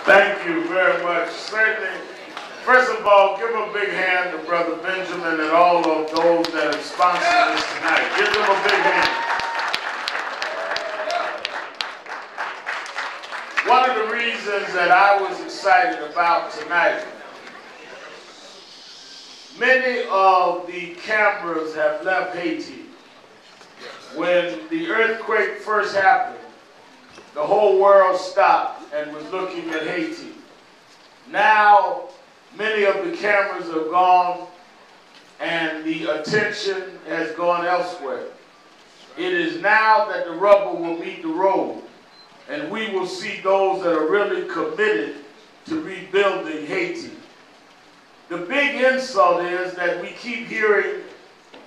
Thank you very much. Certainly, first of all, give a big hand to Brother Benjamin and all of those that have sponsored this tonight. Give them a big hand. One of the reasons that I was excited about tonight, many of the cameras have left Haiti. When the earthquake first happened, the whole world stopped and was looking at Haiti. Now, many of the cameras are gone and the attention has gone elsewhere. It is now that the rubber will meet the road, and we will see those that are really committed to rebuilding Haiti. The big insult is that we keep hearing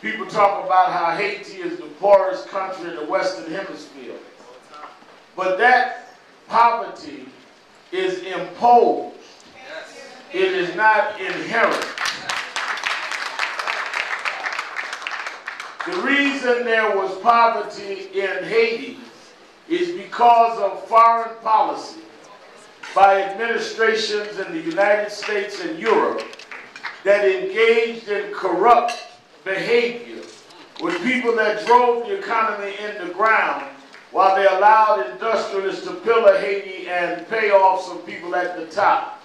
people talk about how Haiti is the poorest country in the Western Hemisphere. But that poverty is imposed. It is not inherent. The reason there was poverty in Haiti is because of foreign policy by administrations in the United States and Europe that engaged in corrupt behavior with people that drove the economy in the ground while they allowed industrialists to pillar Haiti and pay off some people at the top.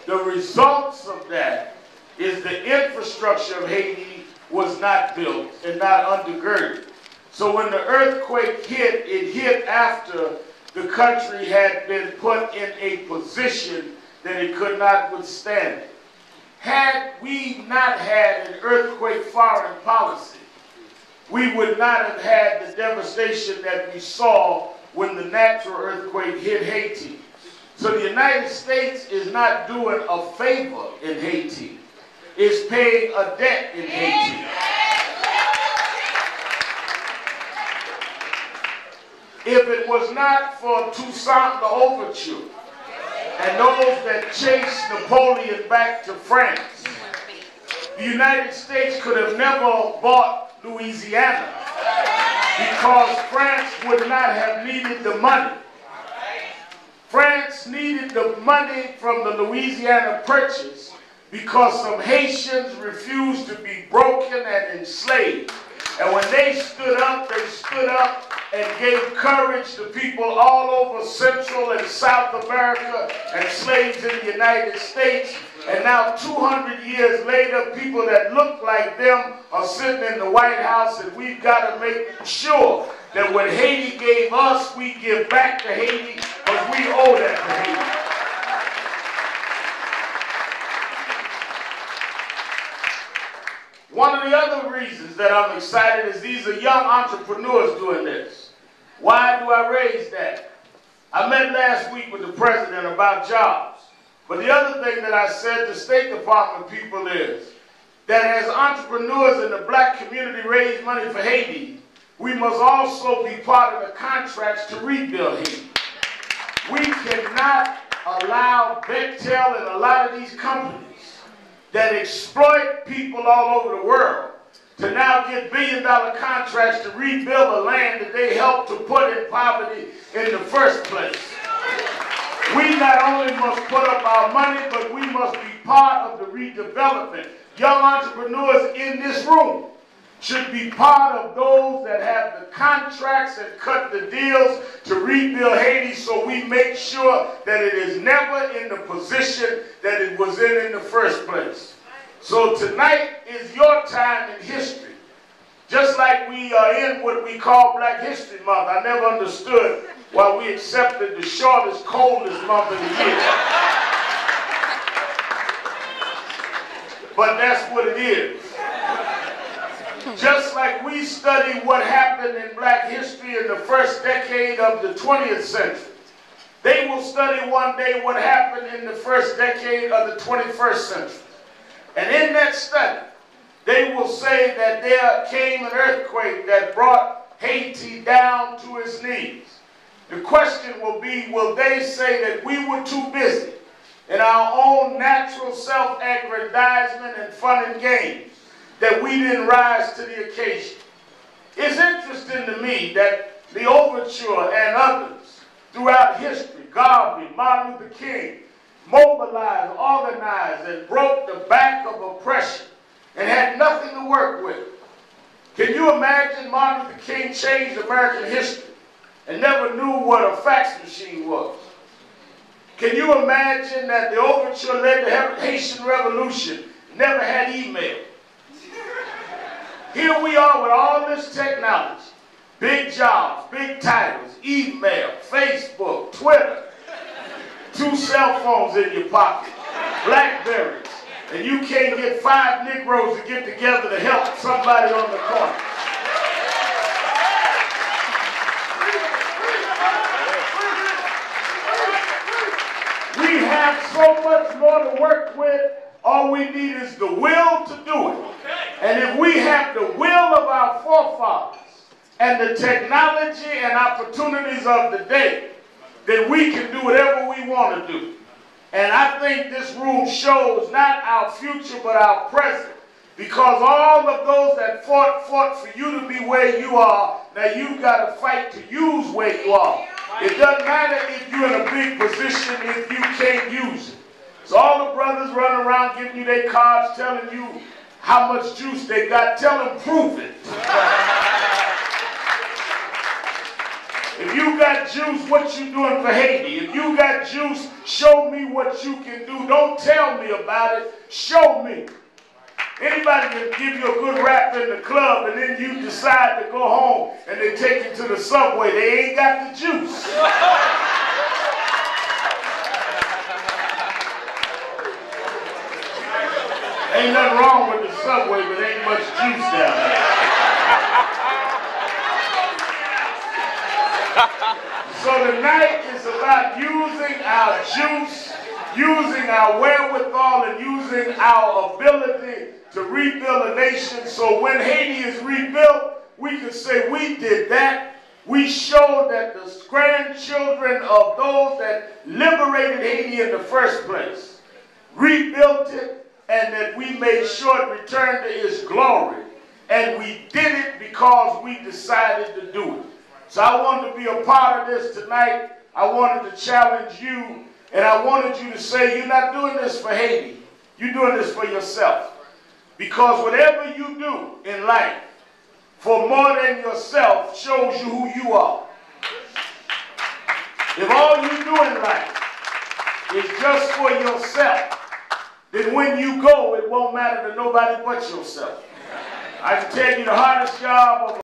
The results of that is the infrastructure of Haiti was not built and not undergirded. So when the earthquake hit, it hit after the country had been put in a position that it could not withstand it. Had we not had an earthquake foreign policy, we would not have had the devastation that we saw when the natural earthquake hit Haiti. So the United States is not doing a favor in Haiti. It's paying a debt in Haiti. If it was not for Toussaint Louverture and those that chased Napoleon back to France, the United States could have never bought Louisiana because France would not have needed the money. France needed the money from the Louisiana Purchase because some Haitians refused to be broken and enslaved. And when they stood up and gave courage to people all over Central and South America and slaves in the United States. And now 200 years later, people that look like them are sitting in the White House, and we've got to make sure that what Haiti gave us, we give back to Haiti, because we owe that to Haiti. One of the other reasons that I'm excited is these are young entrepreneurs doing this. Why do I raise that? I met last week with the president about jobs. But the other thing that I said to State Department people is that as entrepreneurs in the black community raise money for Haiti, we must also be part of the contracts to rebuild Haiti. We cannot allow Bechtel and a lot of these companies that exploit people all over the world to now get billion-dollar contracts to rebuild a land that they helped to put in poverty in the first place. We not only must put up our money, but we must be part of the redevelopment. Young entrepreneurs in this room should be part of those that have the contracts and cut the deals to rebuild Haiti, so we make sure that it is never in the position that it was in the first place. So tonight is your time in history. Just like we are in what we call Black History Month. I never understood why we accepted the shortest, coldest month of the year. But that's what it is. Just like we study what happened in black history in the first decade of the 20th century, they will study one day what happened in the first decade of the 21st century. And in that study, they will say that there came an earthquake that brought Haiti down to its knees. The question will be, will they say that we were too busy in our own natural self-aggrandizement and fun and games, that we didn't rise to the occasion? It's interesting to me that the Overture and others throughout history, Garvey, Martin Luther King, mobilized, organized, and broke the back of oppression and had nothing to work with. Can you imagine Martin Luther King changed American history and never knew what a fax machine was? Can you imagine that the overture led to the Haitian Revolution, never had email? Here we are with all this technology, big jobs, big titles, email, Facebook, Twitter, 2 cell phones in your pocket, Blackberries, and you can't get 5 Negroes to get together to help somebody on the corner. We have so much more to work with. All we need is the will to do it. And if we have the will of our forefathers and the technology and opportunities of the day, then we can do whatever we want to do. And I think this room shows not our future but our present. Because all of those that fought for you to be where you are, now you've got to fight to use where you are. It doesn't matter if you're in a big position if you can't use it. So all the brothers running around giving you their cards, telling you how much juice they got, tell them prove it. If you got juice, what you doing for Haiti? If you got juice, show me what you can do. Don't tell me about it. Show me. Anybody can give you a good rap in the club and then you decide to go home and they take you to the subway. They ain't got the juice. Ain't nothing wrong with the subway, but ain't much juice down there. So tonight is about using our juice, using our wherewithal, and using our ability to rebuild a nation. So when Haiti is rebuilt, we can say we did that. We showed that the grandchildren of those that liberated Haiti in the first place rebuilt it, and that we made sure it returned to its glory. And we did it because we decided to do it. So I wanted to be a part of this tonight. I wanted to challenge you, and I wanted you to say, you're not doing this for Haiti. You're doing this for yourself. Because whatever you do in life for more than yourself shows you who you are. If all you do in life is just for yourself, then when you go, it won't matter to nobody but yourself. I can tell you the hardest job of